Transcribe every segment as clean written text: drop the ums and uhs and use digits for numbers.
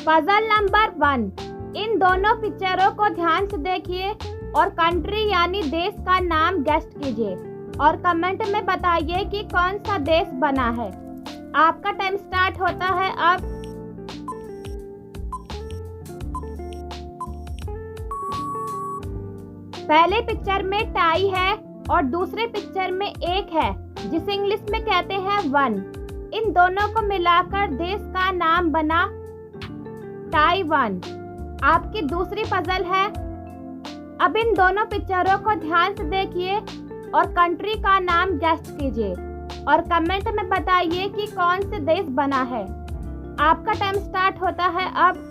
Puzzle number 1। इन दोनों पिक्चरों को ध्यान से देखिए और कंट्री यानी देश का नाम गेस्ट कीजिए और कमेंट में बताइए कि कौन सा देश बना है। आपका टाइम स्टार्ट होता है अब। पहले पिक्चर में टाई है और दूसरे पिक्चर में एक है जिसे इंग्लिश में कहते हैं 1। इन दोनों को मिलाकर देश का नाम बना ताइवान। आपकी दूसरी पजल है। अब इन दोनों पिक्चरों को ध्यान से देखिए और कंट्री का नाम गेस कीजिए और कमेंट में बताइए कि कौन से देश बना है। आपका टाइम स्टार्ट होता है अब।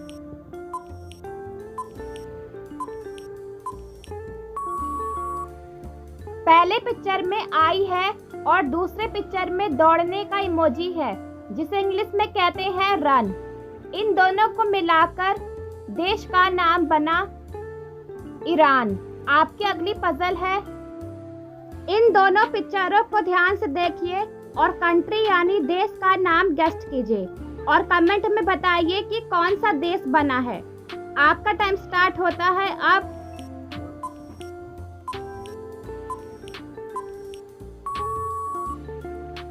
पहले पिक्चर में आई है और दूसरे पिक्चर में दौड़ने का इमोजी है जिसे इंग्लिश में कहते हैं रन। इन दोनों को मिलाकर देश का नाम बना ईरान। आपकी अगली पजल है। इन दोनों पिक्चरों को ध्यान से देखिए और कंट्री यानी देश का नाम गेस कीजिए और कमेंट में बताइए कि कौन सा देश बना है। आपका टाइम स्टार्ट होता है अब।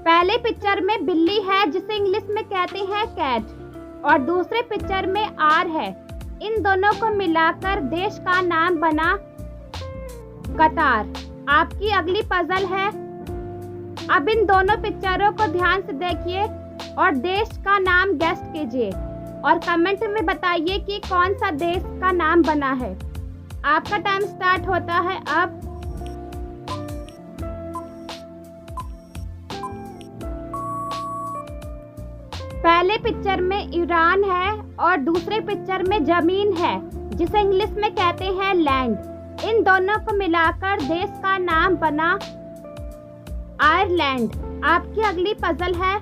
पहले पिक्चर में बिल्ली है जिसे इंग्लिश में कहते हैं कैट और दूसरे पिक्चर में आर है। इन दोनों को मिलाकर देश का नाम बना कतार। आपकी अगली पजल है। अब इन दोनों पिक्चरों को ध्यान से देखिए और देश का नाम गेस कीजिए और कमेंट में बताइए कि कौन सा देश का नाम बना है। आपका टाइम स्टार्ट होता है अब। पहले पिक्चर में ईरान है और दूसरे पिक्चर में जमीन है जिसे इंग्लिश में कहते हैं लैंड। इन दोनों को मिलाकर देश का नाम बना आयरलैंड। आपकी अगली पजल है।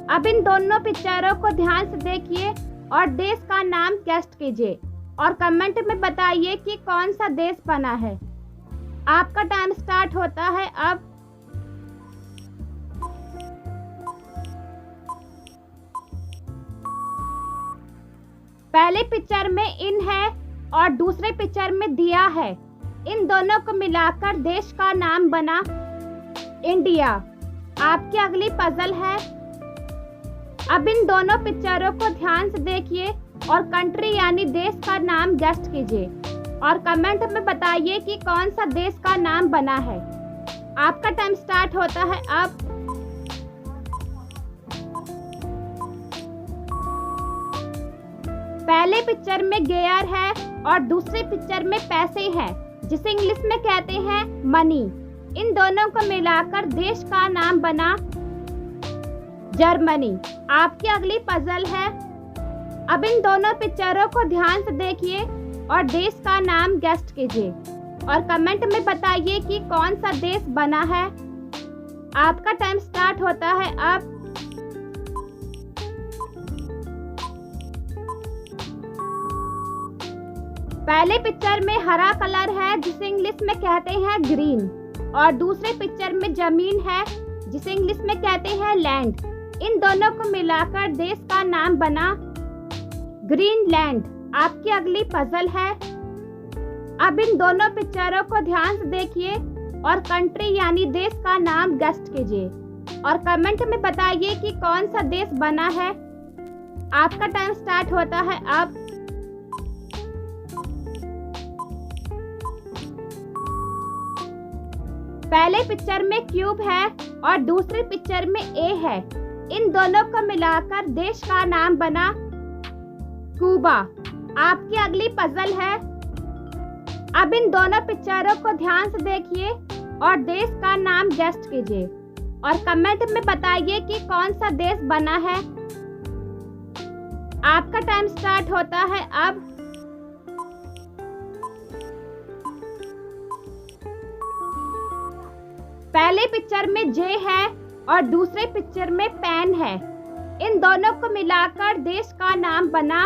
अब इन दोनों पिक्चरों को ध्यान से देखिए और देश का नाम गेस कीजिए और कमेंट में बताइए कि कौन सा देश बना है। आपका टाइम स्टार्ट होता है अब। पहले पिक्चर में इन है और दूसरे पिक्चर में दिया है। इन दोनों को मिलाकर देश का नाम बना इंडिया। आपकी अगली पजल है। अब इन दोनों पिक्चरों को ध्यान से देखिए और कंट्री यानी देश का नाम गेस कीजिए और कमेंट में बताइए कि कौन सा देश का नाम बना है। आपका टाइम स्टार्ट होता है अब। पहले पिक्चर में गेयर है और दूसरे पिक्चर में पैसे हैं जिसे इंग्लिश में कहते हैं मनी। इन दोनों को मिलाकर देश का नाम बना जर्मनी। आपकी अगली पजल है। अब इन दोनों पिक्चरों को ध्यान से देखिए और देश का नाम गेस कीजिए और कमेंट में बताइए कि कौन सा देश बना है। आपका टाइम स्टार्ट होता है अब। पहले पिक्चर में हरा कलर है जिसे इंग्लिश में कहते हैं ग्रीन और दूसरे पिक्चर में जमीन है जिसे इंग्लिश में कहते हैं लैंड। इन दोनों को मिलाकर देश का नाम बना ग्रीनलैंड। आपकी अगली पजल है। अब इन दोनों पिक्चरों को ध्यान से देखिए और कंट्री यानी देश का नाम गेस कीजिए और कमेंट में बताइए कि कौन सा देश बना है। आपका टाइम स्टार्ट होता है अब। पहले पिक्चर में क्यूब है और दूसरे पिक्चर में ए है। इन दोनों को मिलाकर देश का नाम बना क्यूबा। आपकी अगली पजल है। अब इन दोनों पिक्चरों को ध्यान से देखिए और देश का नाम गेस कीजिए और कमेंट में बताइए कि कौन सा देश बना है। आपका टाइम स्टार्ट होता है अब। पहले पिक्चर में जे है और दूसरे पिक्चर में पेन है। इन दोनों को मिलाकर देश का नाम बना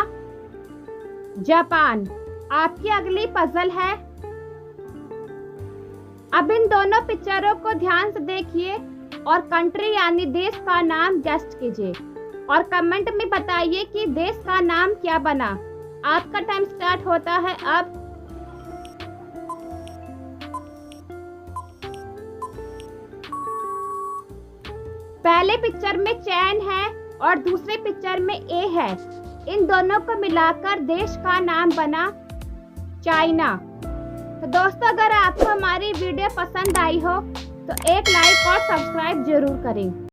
जापान। आपकी अगली पजल है। अब इन दोनों पिक्चरों को ध्यान से देखिए और कंट्री यानी देश का नाम गेस कीजिए और कमेंट में बताइए कि देश का नाम क्या बना। आपका टाइम स्टार्ट होता है अब। पहले पिक्चर में चैन है और दूसरे पिक्चर में ए है। इन दोनों को मिलाकर देश का नाम बना चाइना। तो दोस्तों, अगर आपको हमारी वीडियो पसंद आई हो तो एक लाइक और सब्सक्राइब जरूर करें।